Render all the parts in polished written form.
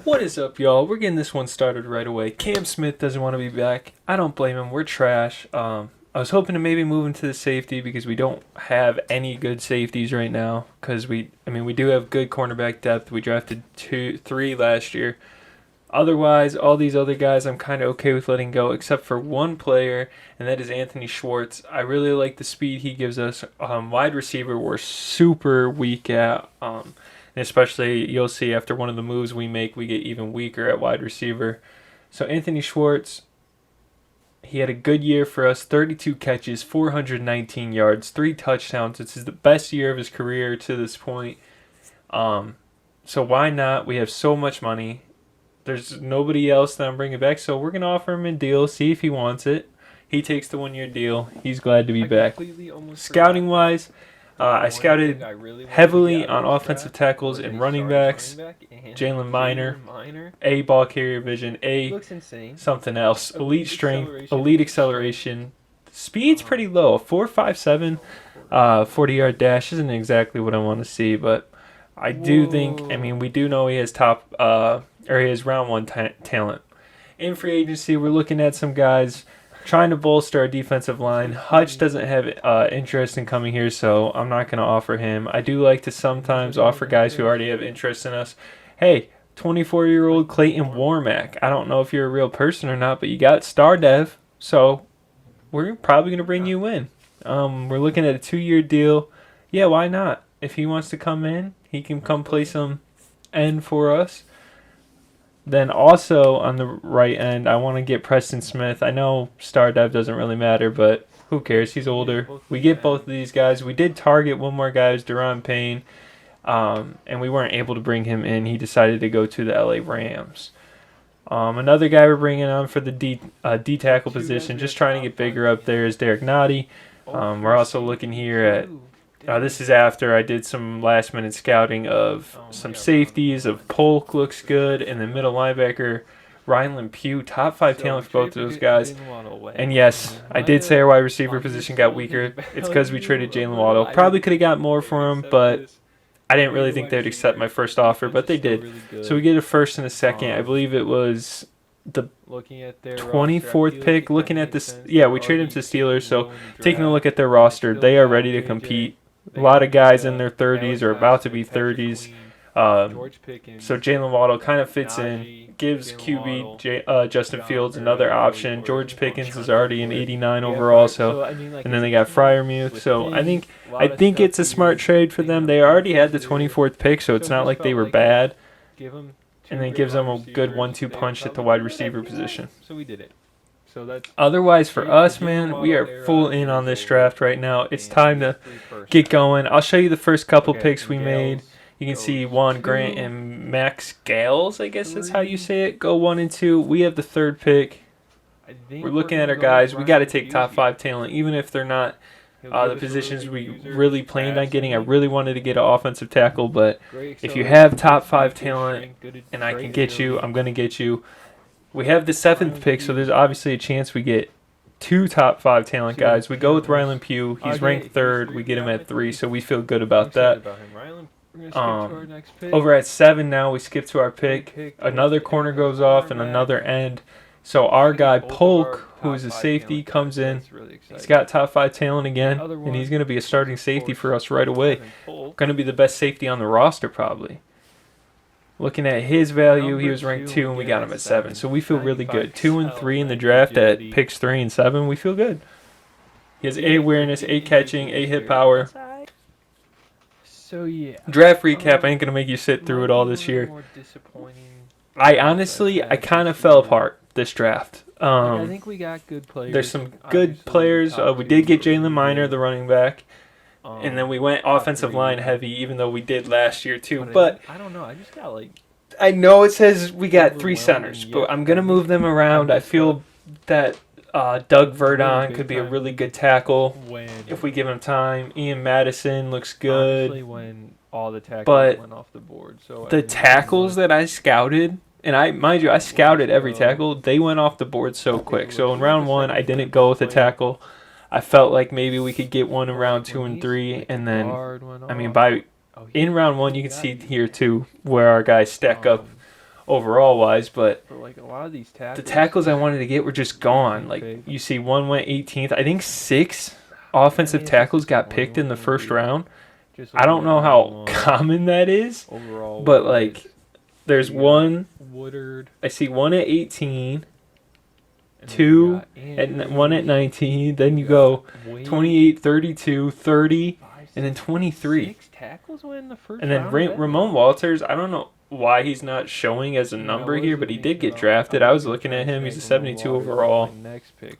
What is up, y'all? We're getting this one started right away. Cam Smith doesn't want to be back. I don't blame him. We're trash. I was hoping to maybe move into the safety because we don't have any good safeties right now. Because we do have good cornerback depth. We drafted 3 last year. Otherwise, all these other guys I'm kind of okay with letting go, except for one player, and that is Anthony Schwartz. I really like the speed he gives us. Wide receiver, we're super weak at. And especially, you'll see after one of the moves we make, we get even weaker at wide receiver. So Anthony Schwartz, he had a good year for us. 32 catches, 419 yards, 3 touchdowns. This is the best year of his career to this point. So why not? We have so much money. There's nobody else that I'm bringing back, so we're going to offer him a deal, see if he wants it. He takes the 1-year deal. He's glad to be back. Scouting-wise, I scouted heavily on offensive tackles and running backs. Jalen Minor, A, ball carrier vision, A, something else. Elite strength, elite acceleration. Speed's pretty low. 4.57, 40-yard dash isn't exactly what I want to see, but I do think, we do know he has he has round 1 talent. In free agency, we're looking at some guys trying to bolster our defensive line. Hutch doesn't have interest in coming here, so I'm not going to offer him. I do like to sometimes offer guys who already have interest in us. Hey, 24-year-old Clayton Warmack. I don't know if you're a real person or not, but you got star dev, so we're probably going to bring you in. We're looking at a 2-year deal. Yeah, why not? If he wants to come in, he can come play some end for us. Then also on the right end, I want to get Preston Smith. I know star dev doesn't really matter, but who cares? He's older. We get both of these guys. We did target one more guy, Daron Payne, and we weren't able to bring him in. He decided to go to the LA Rams. Another guy we're bringing on for the D tackle position, just trying to get bigger up there, is Derek Nottie. We're also looking here at this is after I did some last-minute scouting of some safeties. Of Polk looks good, and then middle linebacker Ryland Pugh, top 5 talent for both of those guys. And yes, I did say our wide receiver position got weaker. It's because we traded Jalen Waddle. Probably could have got more for him, but I didn't really think they'd accept my first offer, but they did. So we get a first and a second. I believe it was the 24th pick. Looking at this, we traded them to Steelers. So taking a look at their roster, they are ready to compete. A lot of guys in their 30s or about to be 30s. So Jalen Waddle kind of fits in, gives QB Justin Fields another option. George Pickens is already an 89 overall, and then they got Freiermuth. So I think it's a smart trade for them. They already had the 24th pick, so it's not like they were bad. And then gives them a good 1-2 punch at the wide receiver position. So we did it. Otherwise, for us, man, we are full in on this draft right now. It's time to get going. I'll show you the first couple picks we made. You can see Juan Grant and Max Gales, I guess that's how you say it. Go 1 and 2. We have the 3rd pick. We're looking at our guys. We got to take top 5 talent, even if they're not the positions we really planned on getting. I really wanted to get an offensive tackle, but if you have top 5 talent and I can get you, I'm going to get you. We have the 7th pick, so there's obviously a chance we get 2 top 5 talent guys. We go with Ryland Pugh. He's ranked 3rd. We get him at 3, so we feel good about that. Over at 7 now, we skip to our pick. Another corner goes off and another end. So our guy, Polk, who is a safety, comes in. He's got top 5 talent again, and he's going to be a starting safety for us right away. Going to be the best safety on the roster probably. Looking at his value, he was ranked 2, and we got him at 7. So we feel really good. 2 and 3 in the draft at picks 3 and 7. We feel good. He has A awareness, A catching, A hit power. So yeah. Draft recap. I ain't gonna make you sit through it all this year. I kind of fell apart this draft. I think we got good players. There's some good players. We did get Jalen Minor, the running back. And then we went offensive line heavy, even though we did last year too. But I don't know. I just got I know it says we got 3 centers, but I'm gonna move them around. I feel that Doug Verdon could be a really good tackle if we give him time. Ian Madison looks good. When all the tackles went off the board. So the tackles that I scouted, and I scouted every tackle. They went off the board so quick. So in round 1, I didn't go with a tackle. I felt like maybe we could get one in round 2 and 3, and then in round 1 you can see here too where our guys stack up overall wise, but like a lot of these tackles. The tackles I wanted to get were just gone. Like you see, one went 18th. I think 6 offensive tackles got picked in the first round. I don't know how common that is, overall, but like there's one. Woodard. I see one at 18, 2 at 1 at 19. Then you go 28, 32, 30, and then 23. 6 tackles went in the first and then round. Ramon Walters. I don't know why he's not showing as a number here, but he did get drafted. I was looking at him. He's a 72 overall. Next pick,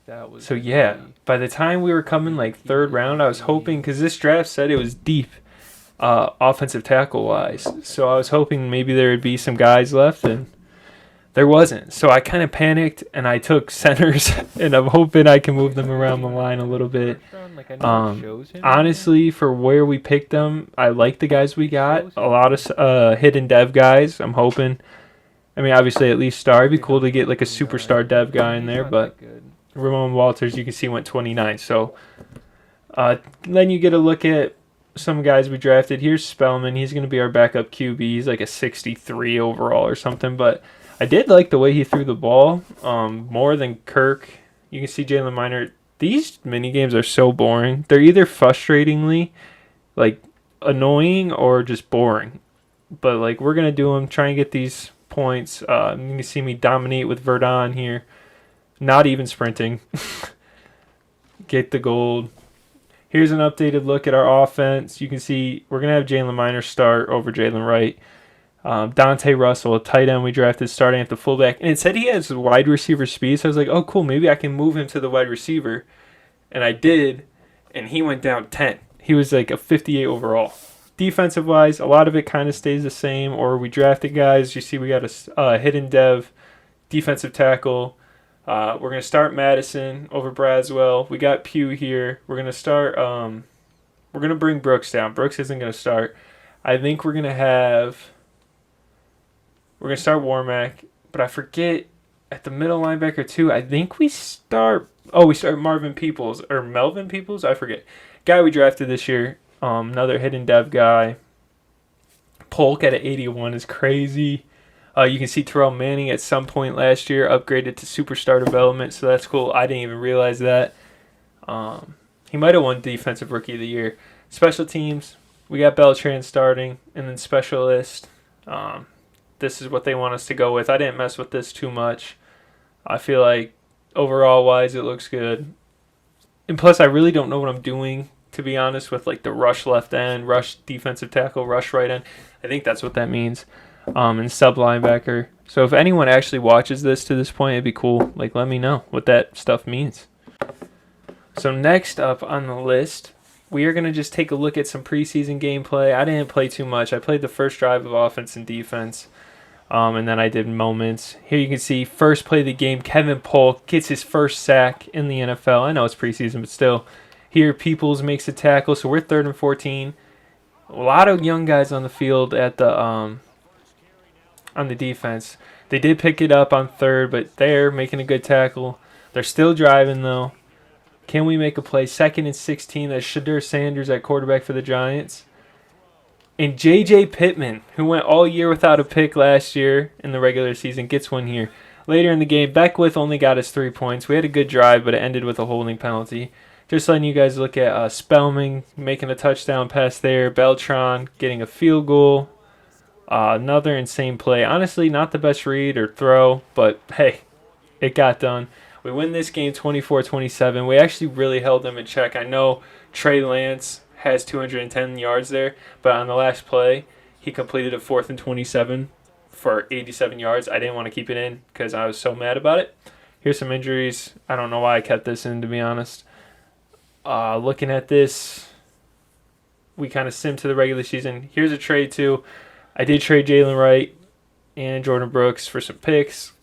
that was so yeah, by the time we were coming like third round, I was hoping, because this draft said it was deep offensive tackle wise, so I was hoping maybe there would be some guys left, and there wasn't. So I kind of panicked and I took centers, and I'm hoping I can move them around the line a little bit. Honestly, for where we picked them, I like the guys we got. A lot of hidden dev guys. I'm hoping. I mean, obviously, at least star. It'd be cool to get like a superstar dev guy in there, but Ramon Walters, you can see, went 29. So then you get a look at some guys we drafted. Here's Spellman. He's going to be our backup QB. He's like a 63 overall or something, but I did like the way he threw the ball more than Kirk. You can see Jalen Miner. These mini games are so boring. They're either frustratingly like annoying or just boring. But like we're gonna do them, try and get these points. You can see me dominate with Verdon here, not even sprinting. Get the gold. Here's an updated look at our offense. You can see we're gonna have Jalen Miner start over Jalen Wright. Dante Russell, a tight end we drafted, starting at the fullback. And it said he has wide receiver speed, so I was like, oh, cool, maybe I can move him to the wide receiver. And I did, and he went down 10. He was like a 58 overall. Defensive-wise, a lot of it kind of stays the same, or we drafted guys. You see we got a hidden dev, defensive tackle. We're going to start Madison over Braswell. We got Pugh here. We're going to start, we're going to bring Brooks down. Brooks isn't going to start. I think we're going to start Warmack, but I forget at the middle linebacker too. I think we start Melvin Peoples. I forget. Guy we drafted this year. Another hidden dev guy. Polk at an 81 is crazy. You can see Terrell Manning at some point last year upgraded to superstar development, so that's cool. I didn't even realize that. He might have won Defensive Rookie of the Year. Special teams, we got Beltran starting, and then specialist. This is what they want us to go with. I didn't mess with this too much. I feel like overall-wise it looks good. And plus, I really don't know what I'm doing, to be honest, with like the rush left end, rush defensive tackle, rush right end. I think that's what that means. And sub linebacker. So if anyone actually watches this to this point, it'd be cool. Like, let me know what that stuff means. So next up on the list, we are going to just take a look at some preseason gameplay. I didn't play too much. I played the first drive of offense and defense. And then I did moments. Here you can see first play of the game, Kevin Polk gets his first sack in the NFL. I know it's preseason, but still. Here, Peoples makes a tackle, so we're 3rd and 14. A lot of young guys on the field at the on the defense. They did pick it up on 3rd, but they're making a good tackle. They're still driving, though. Can we make a play? 2nd and 16. That's Shadur Sanders at quarterback for the Giants. And J.J. Pittman, who went all year without a pick last year in the regular season, gets one here. Later in the game, Beckwith only got us 3 points. We had a good drive, but it ended with a holding penalty. Just letting you guys look at Spellman making a touchdown pass there. Beltran getting a field goal. Another insane play. Honestly, not the best read or throw, but hey, it got done. We win this game 24-27. We actually really held them in check. I know Trey Lance has 210 yards there, but on the last play, he completed a 4th and 27 for 87 yards. I didn't want to keep it in because I was so mad about it. Here's some injuries. I don't know why I kept this in, to be honest. Looking at this, we kind of simmed to the regular season. Here's a trade, too. I did trade Jalen Wright and Jordan Brooks for some picks.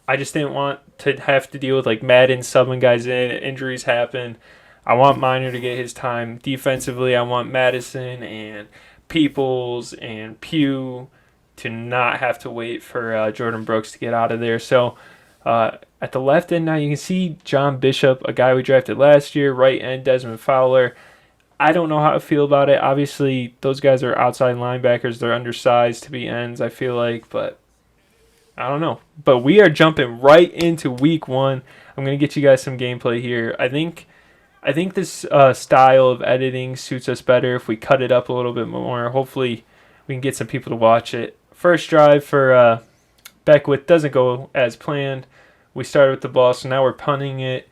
I just didn't want to have to deal with like Madden subbing guys in. Injuries happen. I want Miner to get his time. Defensively, I want Madison and Peoples and Pugh to not have to wait for Jordan Brooks to get out of there. So at the left end now, you can see John Bishop, a guy we drafted last year, right end Desmond Fowler. I don't know how to feel about it. Obviously, those guys are outside linebackers. They're undersized to be ends, I feel like, but I don't know. But we are jumping right into week 1. I'm going to get you guys some gameplay here. I think this style of editing suits us better if we cut it up a little bit more. Hopefully, we can get some people to watch it. First drive for Beckwith doesn't go as planned. We started with the ball, so now we're punting it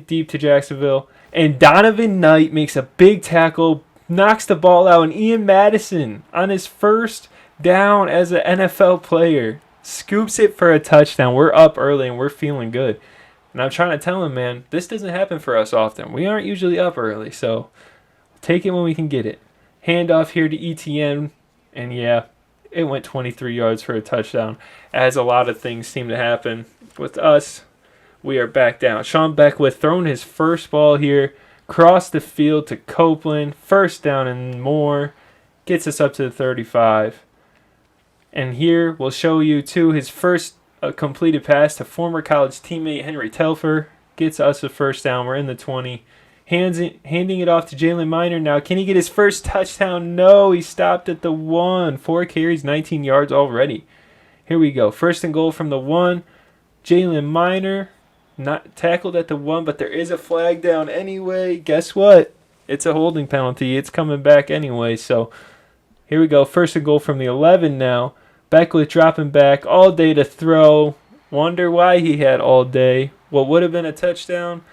deep to Jacksonville. And Donovan Knight makes a big tackle, knocks the ball out, and Ian Madison on his first down as an NFL player scoops it for a touchdown. We're up early and we're feeling good. And I'm trying to tell him, man, this doesn't happen for us often. We aren't usually up early, so take it when we can get it. Handoff here to ETN, and yeah, it went 23 yards for a touchdown, as a lot of things seem to happen with us. We are back down. Sean Beckwith throwing his first ball here, cross the field to Copeland, first down and more, gets us up to the 35. And here we'll show you, too, his first completed pass to former college teammate Henry Telfer, gets us a first down. We're in the 20. Handing it off to Jalen Miner now. Can he get his first touchdown? No, he stopped at the 1. 4 carries, 19 yards already. Here we go. First and goal from the 1. Jalen Miner not tackled at the 1, but there is a flag down anyway. Guess what? It's a holding penalty. It's coming back anyway. So here we go. First and goal from the 11 now. Beckwith dropping back all day to throw. Wonder why he had all day. What would have been a touchdown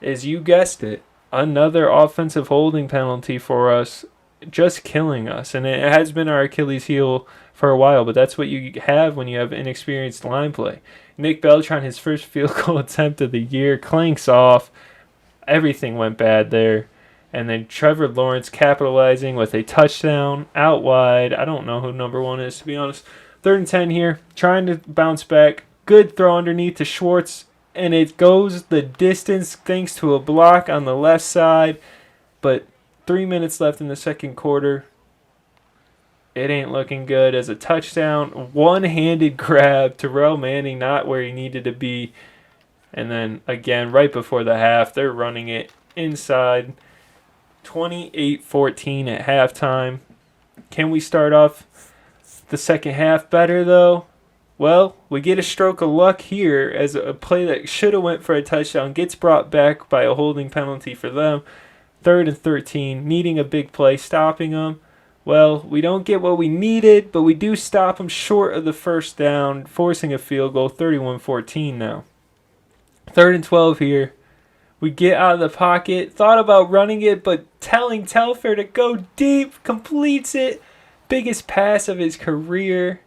is, you guessed it, another offensive holding penalty for us, just killing us. And it has been our Achilles heel for a while, but that's what you have when you have inexperienced line play. Nick Beltran, his first field goal attempt of the year, clanks off. Everything went bad there. And then Trevor Lawrence capitalizing with a touchdown out wide. I don't know who number 1 is, to be honest. 3rd and 10 here, trying to bounce back. Good throw underneath to Schwartz, and it goes the distance thanks to a block on the left side. But 3 minutes left in the second quarter. It ain't looking good as a touchdown. One-handed grab. Terrell Manning not where he needed to be. And then, again, right before the half, they're running it inside. 28-14 at halftime. Can we start off the second half better, though? Well, we get a stroke of luck here as a play that should have went for a touchdown gets brought back by a holding penalty for them. 3rd and 13, needing a big play, stopping them. Well, we don't get what we needed, but we do stop them short of the first down, forcing a field goal, 31-14 now. 3rd and 12 here. We get out of the pocket, thought about running it, but telling Telfer to go deep, completes it. Biggest pass of his career.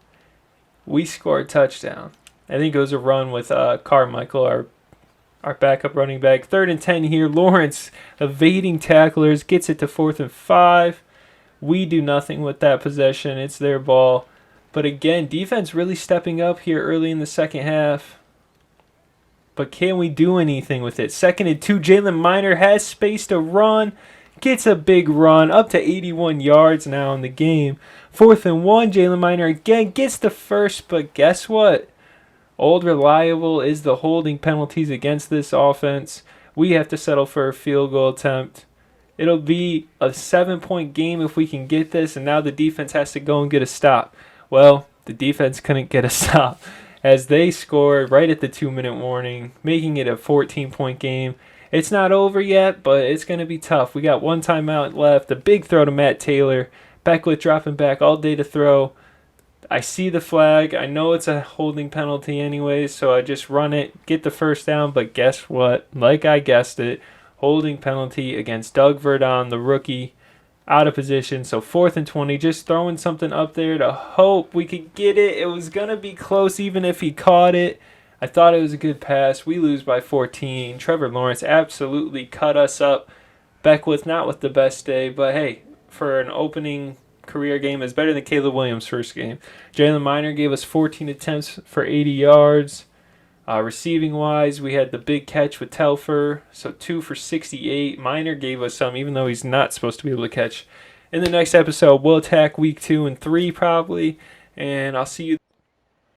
We score a touchdown. I think it was a run with Carmichael, our backup running back. 3rd and 10 here. Lawrence evading tacklers, gets it to 4th and 5. We do nothing with that possession. It's their ball. But again, defense really stepping up here early in the second half. But can we do anything with it? 2nd and 2. Jalen Miner has space to run. Gets a big run. Up to 81 yards now in the game. 4th and 1. Jalen Miner again gets the first. But guess what? Old reliable is the holding penalties against this offense. We have to settle for a field goal attempt. It'll be a 7-point game if we can get this. And now the defense has to go and get a stop. Well, the defense couldn't get a stop, as they scored right at the 2-minute warning, making it a 14-point game. It's not over yet, but it's going to be tough. We got 1 timeout left. A big throw to Matt Taylor. Beckwith dropping back all day to throw. I see the flag. I know it's a holding penalty anyways, so I just run it, get the first down. But guess what? Like I guessed it, holding penalty against Doug Verdon, the rookie. Out of position, so 4th and 20, just throwing something up there to hope we could get it. It was going to be close even if he caught it. I thought it was a good pass. We lose by 14. Trevor Lawrence absolutely cut us up. Beckwith not with the best day, but hey, for an opening career game, it's better than Caleb Williams' first game. Jalen Miner gave us 14 attempts for 80 yards. Receiving-wise, we had the big catch with Telfer, so 2 for 68. Miner gave us some, even though he's not supposed to be able to catch. In the next episode, we'll attack week 2 and 3 probably, and I'll see you